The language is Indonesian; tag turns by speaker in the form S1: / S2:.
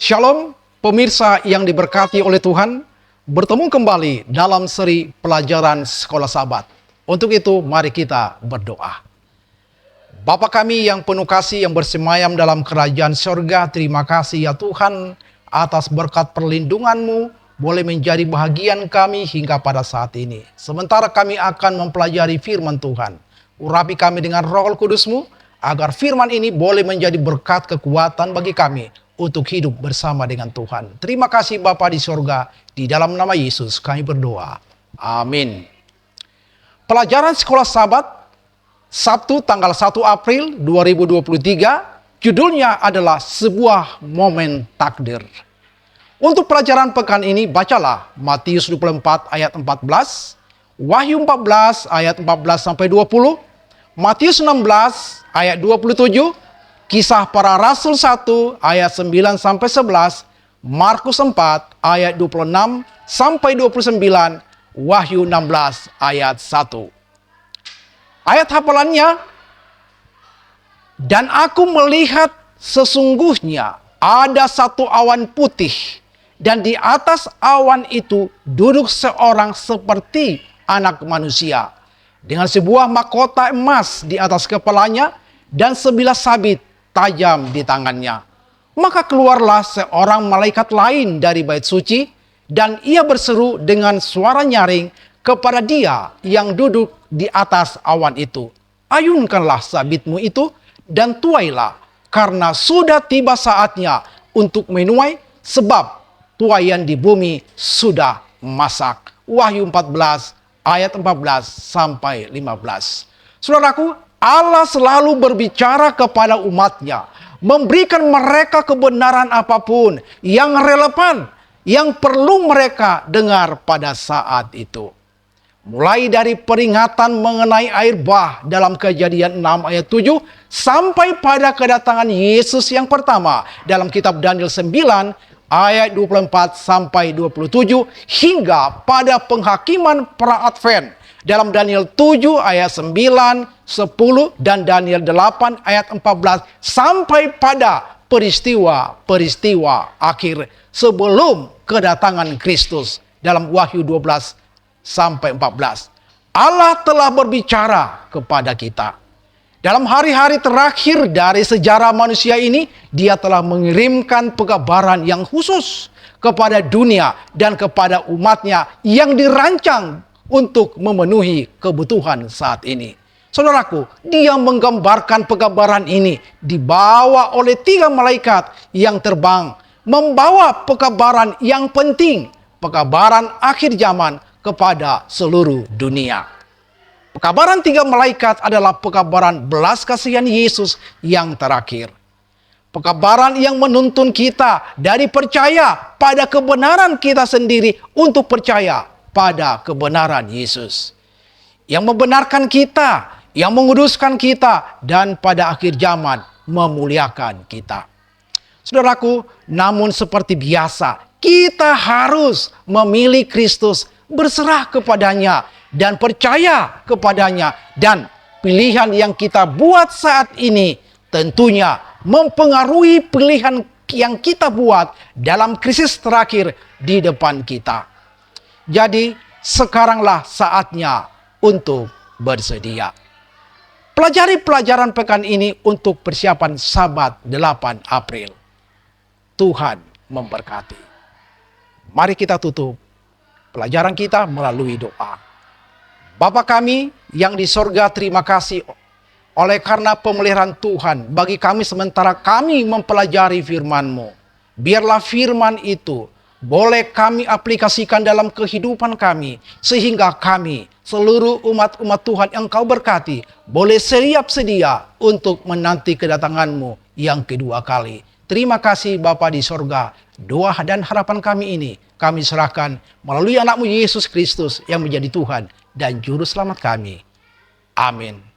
S1: Shalom, pemirsa yang diberkati oleh Tuhan. Bertemu kembali dalam seri pelajaran Sekolah Sabat. Untuk itu, mari kita berdoa. Bapa kami yang penuh kasih, yang bersemayam dalam kerajaan surga, terima kasih ya Tuhan atas berkat perlindungan-Mu boleh menjadi bahagian kami hingga pada saat ini. Sementara kami akan mempelajari firman Tuhan, urapi kami dengan Roh Kudus-Mu agar firman ini boleh menjadi berkat kekuatan bagi kami untuk hidup bersama dengan Tuhan. Terima kasih Bapa di surga, di dalam nama Yesus kami berdoa. Amin. Pelajaran Sekolah Sabat, Sabtu tanggal 1 April 2023, judulnya adalah Sebuah Momen Takdir. Untuk pelajaran pekan ini, bacalah Matius 24 ayat 14, Wahyu 14 ayat 14-20, Matius 16 ayat 27, Kisah Para Rasul 1 ayat 9-11, Markus 4 ayat 26-29, Wahyu 16 ayat 1. Ayat hafalannya, dan aku melihat sesungguhnya ada satu awan putih, dan di atas awan itu duduk seorang seperti anak manusia, dengan sebuah mahkota emas di atas kepalanya, dan sebilah sabit tajam di tangannya. Maka keluarlah seorang malaikat lain dari bait suci, dan ia berseru dengan suara nyaring kepada dia yang duduk di atas awan itu, ayunkanlah sabitmu itu dan tuailah, karena sudah tiba saatnya untuk menuai, sebab tuaian di bumi sudah masak. Wahyu 14 ayat 14-15. Saudaraku, Allah selalu berbicara kepada umatnya, memberikan mereka kebenaran apapun yang relevan, yang perlu mereka dengar pada saat itu. Mulai dari peringatan mengenai air bah dalam Kejadian 6 ayat 7, sampai pada kedatangan Yesus yang pertama dalam kitab Daniel 9 ayat 24-27, hingga pada penghakiman pra-advent dalam Daniel 7 ayat 9, 10, dan Daniel 8 ayat 14, sampai pada peristiwa-peristiwa akhir sebelum kedatangan Kristus dalam Wahyu 12-14. Allah telah berbicara kepada kita. Dalam hari-hari terakhir dari sejarah manusia ini, Dia telah mengirimkan pekabaran yang khusus kepada dunia dan kepada umatnya yang dirancang untuk memenuhi kebutuhan saat ini. Saudaraku, Dia menggambarkan pekabaran ini dibawa oleh 3 malaikat yang terbang, membawa pekabaran yang penting, pekabaran akhir zaman kepada seluruh dunia. Pekabaran 3 malaikat adalah pekabaran belas kasihan Yesus yang terakhir. Pekabaran yang menuntun kita dari percaya pada kebenaran kita sendiri untuk percaya pada kebenaran Yesus, yang membenarkan kita, yang menguduskan kita, dan pada akhir zaman memuliakan kita. Saudaraku, namun seperti biasa, kita harus memilih Kristus, berserah kepadanya, dan percaya kepadanya. Dan pilihan yang kita buat saat ini tentunya mempengaruhi pilihan yang kita buat dalam krisis terakhir di depan kita. Jadi, sekaranglah saatnya untuk bersedia. Pelajari pelajaran pekan ini untuk persiapan Sabat 8 April. Tuhan memberkati. Mari kita tutup pelajaran kita melalui doa. Bapa kami yang di sorga, terima kasih oleh karena pemeliharaan Tuhan bagi kami sementara kami mempelajari firman-Mu. Biarlah firman itu boleh kami aplikasikan dalam kehidupan kami, sehingga kami, seluruh umat-umat Tuhan yang Kau berkati, boleh siap sedia untuk menanti kedatangan-Mu yang kedua kali. Terima kasih Bapa di sorga. Doa dan harapan kami ini kami serahkan melalui anak-Mu Yesus Kristus yang menjadi Tuhan dan Juru Selamat kami. Amin.